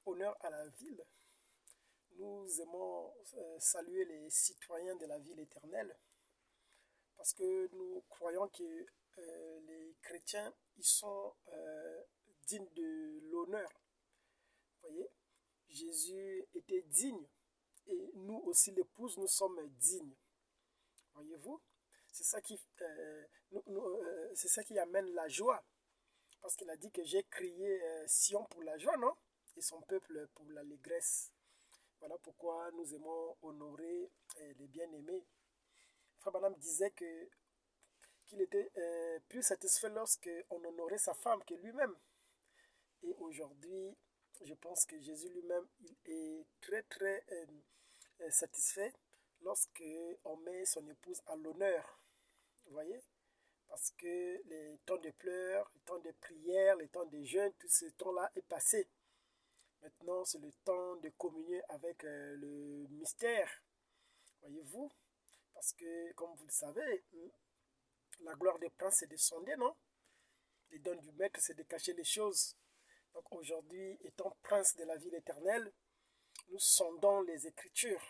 honneur à la ville. Nous aimons saluer les citoyens de la ville éternelle parce que nous croyons que les chrétiens, ils sont dignes de l'honneur. Vous voyez, Jésus était digne et nous aussi, l'épouse, nous sommes dignes. Voyez-vous, c'est ça qui amène la joie. Parce qu'il a dit que j'ai crié Sion pour la joie, non? Et son peuple pour l'allégresse. Voilà pourquoi nous aimons honorer les bien-aimés. Frère Branham disait qu'il était plus satisfait lorsqu'on honorait sa femme que lui-même. Et aujourd'hui, je pense que Jésus lui-même il est très très satisfait lorsqu'on met son épouse à l'honneur. Vous voyez? Parce que les temps de pleurs, les temps de prière, les temps de jeûne, tout ce temps-là est passé. Maintenant, c'est le temps de communier avec le mystère. Voyez-vous? Parce que, comme vous le savez, la gloire des princes est descendue, non? Les dons du maître, c'est de cacher les choses. Donc aujourd'hui, étant prince de la ville éternelle, nous sondons les Écritures.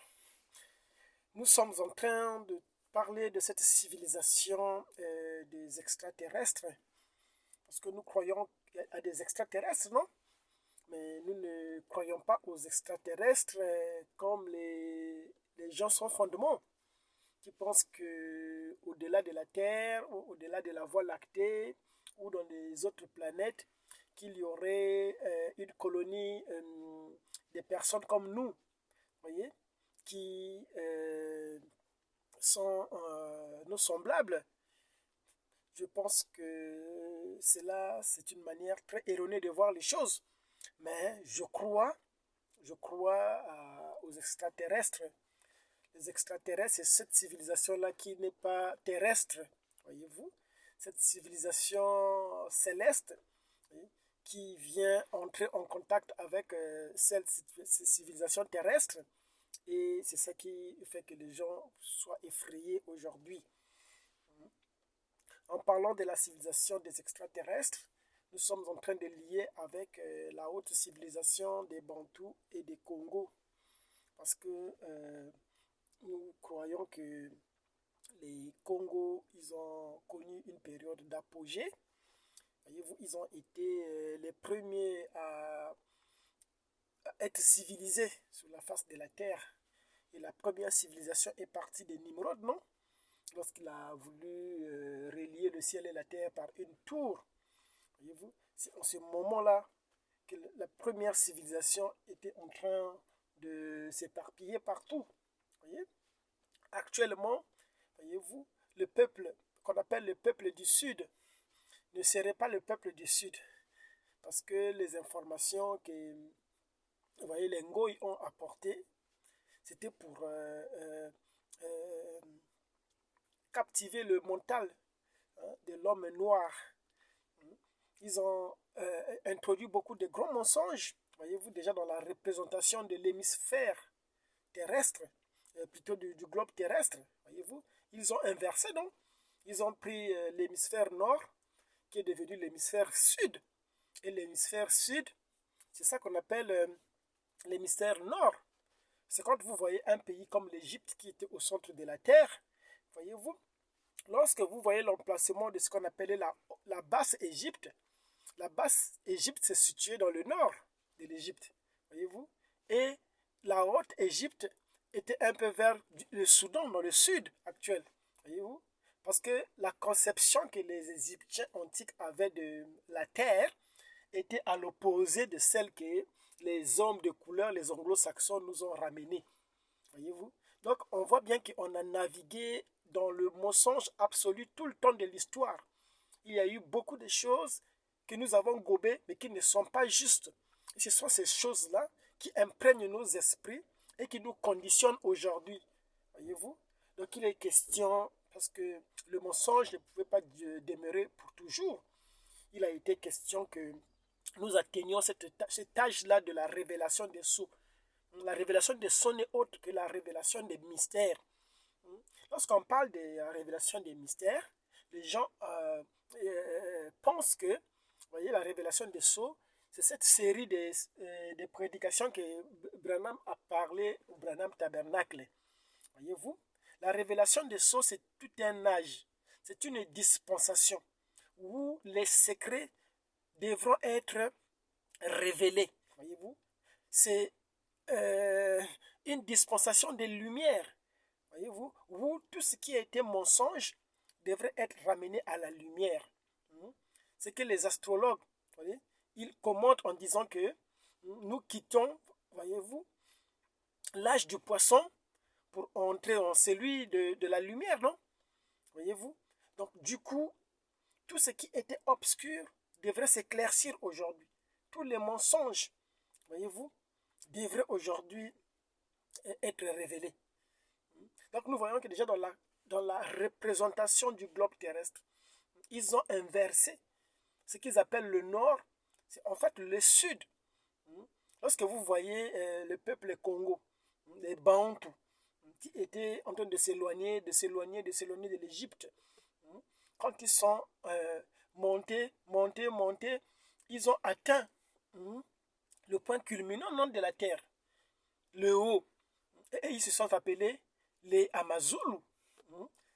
Nous sommes en train de parler de cette civilisation des extraterrestres. Parce que nous croyons à des extraterrestres, non? Mais nous ne croyons pas aux extraterrestres comme les gens sans fondement, qui pensent qu'au-delà de la Terre, ou au-delà de la Voie lactée, ou dans les autres planètes, qu'il y aurait une colonie de personnes comme nous, voyez, qui sont nos semblables. Je pense que cela, c'est une manière très erronée de voir les choses. Mais je crois aux extraterrestres. Les extraterrestres, c'est cette civilisation-là qui n'est pas terrestre, voyez-vous. Cette civilisation céleste qui vient entrer en contact avec ces civilisations terrestres. Et c'est ça qui fait que les gens soient effrayés aujourd'hui. En parlant de la civilisation des extraterrestres, nous sommes en train de lier avec la haute civilisation des Bantous et des Congos. Parce que nous croyons que les Congos, ils ont connu une période d'apogée. Voyez-vous, ils ont été les premiers à être civilisés sur la face de la Terre. Et la première civilisation est partie de Nimrod, non? Lorsqu'il a voulu relier le ciel et la terre par une tour. Voyez-vous, c'est en ce moment-là que la première civilisation était en train de s'éparpiller partout. Voyez? Actuellement, voyez-vous, le peuple qu'on appelle le peuple du Sud ne serait pas le peuple du Sud. Parce que les informations que vous voyez, les Ngoï ont apportées, c'était pour captiver le mental de l'homme noir. Ils ont introduit beaucoup de grands mensonges, voyez-vous, déjà dans la représentation de l'hémisphère terrestre, plutôt du globe terrestre, voyez-vous. Ils ont inversé, donc. Ils ont pris l'hémisphère nord, qui est devenu l'hémisphère sud. Et l'hémisphère sud, c'est ça qu'on appelle l'hémisphère nord. C'est quand vous voyez un pays comme l'Égypte qui était au centre de la terre, voyez-vous, lorsque vous voyez l'emplacement de ce qu'on appelait la basse Égypte, la basse Égypte se situait dans le nord de l'Égypte, voyez-vous, et la haute Égypte était un peu vers le Soudan, dans le sud actuel, voyez-vous, parce que la conception que les Égyptiens antiques avaient de la terre était à l'opposé de celle que les hommes de couleur, les anglo-saxons, nous ont ramenée, voyez-vous. Donc on voit bien qu'on a navigué dans le mensonge absolu tout le temps de l'histoire. Il y a eu beaucoup de choses que nous avons gobées, mais qui ne sont pas justes. Et ce sont ces choses-là qui imprègnent nos esprits et qui nous conditionnent aujourd'hui. Voyez-vous? Donc il est question, parce que le mensonge ne pouvait pas demeurer pour toujours. Il a été question que nous atteignions cet âge-là de la révélation des sceaux. La révélation des sceaux n'est autre que la révélation des mystères. Lorsqu'on parle de la révélation des mystères, les gens pensent que, vous voyez, la révélation des sceaux, c'est cette série des prédications que Branham a parlé, ou Branham Tabernacle. Voyez-vous, la révélation des sceaux, c'est tout un âge, c'est une dispensation où les secrets devront être révélés. Voyez-vous, c'est une dispensation de lumière. Voyez-vous, où tout ce qui a été mensonge devrait être ramené à la lumière. C'est que les astrologues, voyez, ils commentent en disant que nous quittons, voyez-vous, l'âge du poisson pour entrer en celui de la lumière, non? Voyez-vous? Donc, du coup, tout ce qui était obscur devrait s'éclaircir aujourd'hui. Tous les mensonges, voyez-vous, devraient aujourd'hui être révélés. Donc, nous voyons que déjà dans la représentation du globe terrestre, ils ont inversé ce qu'ils appellent le nord, c'est en fait le sud. Lorsque vous voyez le peuple Congo, les Bantous, qui étaient en train de s'éloigner de l'Égypte, quand ils sont montés, ils ont atteint le point culminant non, de la terre, le haut, et ils se sont appelés les Amazulu,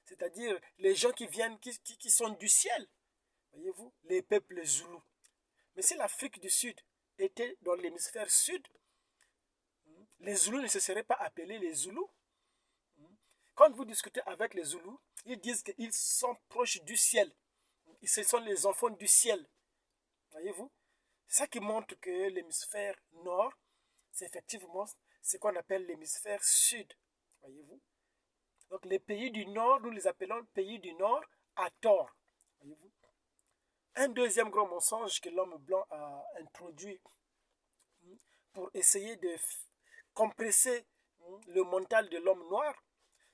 c'est-à-dire les gens qui viennent, qui sont du ciel, voyez-vous, les peuples zoulous. Mais si l'Afrique du Sud était dans l'hémisphère sud, les Zoulous ne se seraient pas appelés les Zoulous. Quand vous discutez avec les Zoulous, ils disent qu'ils sont proches du ciel. Ce sont les enfants du ciel. Voyez-vous? C'est ça qui montre que l'hémisphère nord, c'est effectivement ce qu'on appelle l'hémisphère sud. Voyez-vous? Donc les pays du nord, nous les appelons pays du nord à tort. Voyez-vous? Un deuxième grand mensonge que l'homme blanc a introduit pour essayer de compresser le mental de l'homme noir,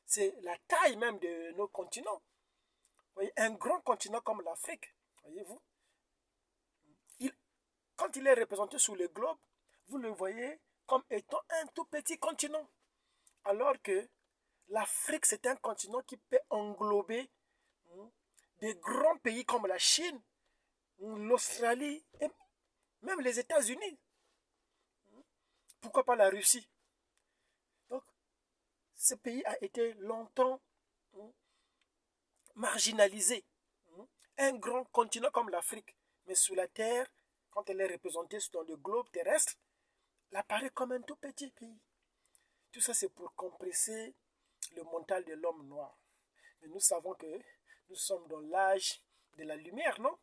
c'est la taille même de nos continents. Voyez, un grand continent comme l'Afrique, voyez-vous, quand il est représenté sur le globe, vous le voyez comme étant un tout petit continent. Alors que l'Afrique, c'est un continent qui peut englober des grands pays comme la Chine, l'Australie et même les États-Unis. Pourquoi pas la Russie? Donc, ce pays a été longtemps marginalisé. Un grand continent comme l'Afrique, mais sous la terre, quand elle est représentée dans le globe terrestre, elle apparaît comme un tout petit pays. Tout ça, c'est pour compresser le mental de l'homme noir. Mais nous savons que nous sommes dans l'âge de la lumière, non?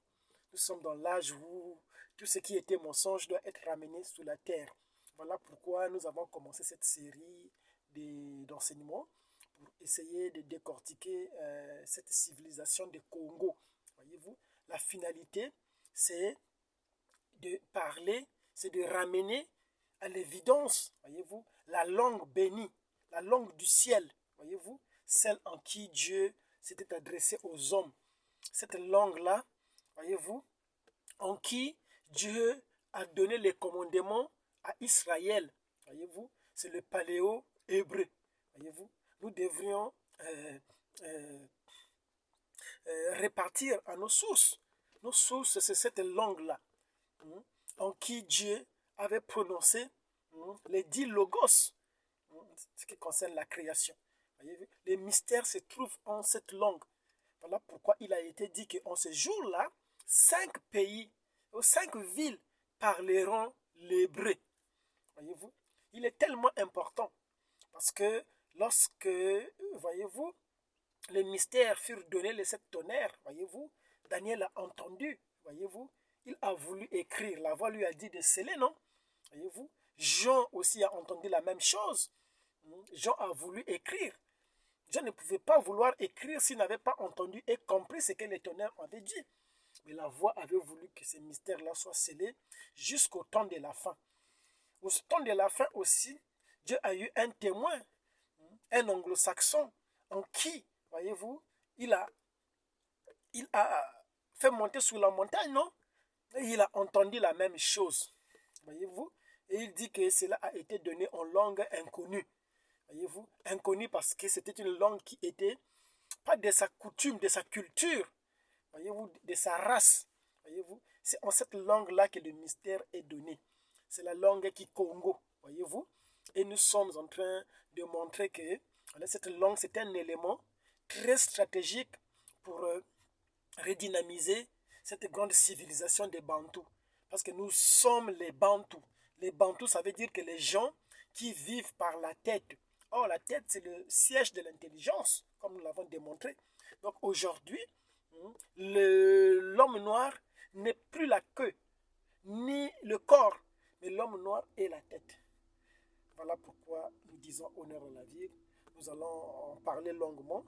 Nous sommes dans l'âge où tout ce qui était mensonge doit être ramené sous la terre. Voilà pourquoi nous avons commencé cette série d'enseignements pour essayer de décortiquer cette civilisation des Congo. Voyez-vous, la finalité, c'est de parler, c'est de ramener à l'évidence, voyez-vous, la langue bénie, la langue du ciel, voyez-vous, celle en qui Dieu s'était adressé aux hommes. Cette langue-là, voyez-vous, en qui Dieu a donné les commandements à Israël, voyez-vous, c'est le paléo-hébreu, voyez-vous. Nous devrions répartir à nos sources. Nos sources, c'est cette langue-là, en qui Dieu avait prononcé les 10 logos, ce qui concerne la création. Voyez, les mystères se trouvent en cette langue. Voilà pourquoi il a été dit qu'en ce jour-là, 5 pays, ou 5 villes parleront l'hébreu. Voyez-vous, il est tellement important parce que lorsque, voyez-vous, les mystères furent donnés, les 7 tonnerres, voyez-vous, Daniel a entendu, voyez-vous, il a voulu écrire, la voix lui a dit de sceller, non? Voyez-vous, Jean aussi a entendu la même chose. Jean a voulu écrire. Jean ne pouvait pas vouloir écrire s'il n'avait pas entendu et compris ce que les tonnerres avaient dit. Mais la voix avait voulu que ces mystères-là soient scellés jusqu'au temps de la fin. Au temps de la fin aussi, Dieu a eu un témoin, un anglo-saxon, en qui, voyez-vous, il a fait monter sur la montagne, non? Et il a entendu la même chose, voyez-vous. Et il dit que cela a été donné en langue inconnue, voyez-vous. Inconnue parce que c'était une langue qui était pas de sa coutume, de sa culture, voyez-vous, de sa race, voyez-vous. C'est en cette langue-là que le mystère est donné. C'est la langue Kikongo, voyez-vous. Et nous sommes en train de montrer que cette langue, c'est un élément très stratégique pour redynamiser cette grande civilisation des Bantous. Parce que nous sommes les Bantous. Les Bantous, ça veut dire que les gens qui vivent par la tête. Or, la tête, c'est le siège de l'intelligence, comme nous l'avons démontré. Donc aujourd'hui, l'homme noir n'est plus la queue, ni le corps, mais l'homme noir est la tête. Voilà pourquoi nous disons honneur à la vie. Nous allons en parler longuement,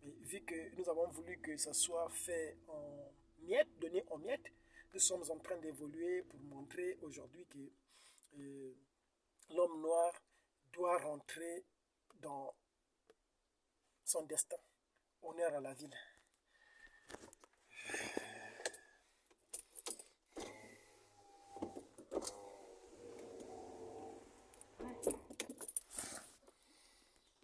mais vu que nous avons voulu que ça soit fait en miettes, donné en miettes, nous sommes en train d'évoluer pour montrer aujourd'hui que l'homme noir doit rentrer dans son destin. Honneur à la ville.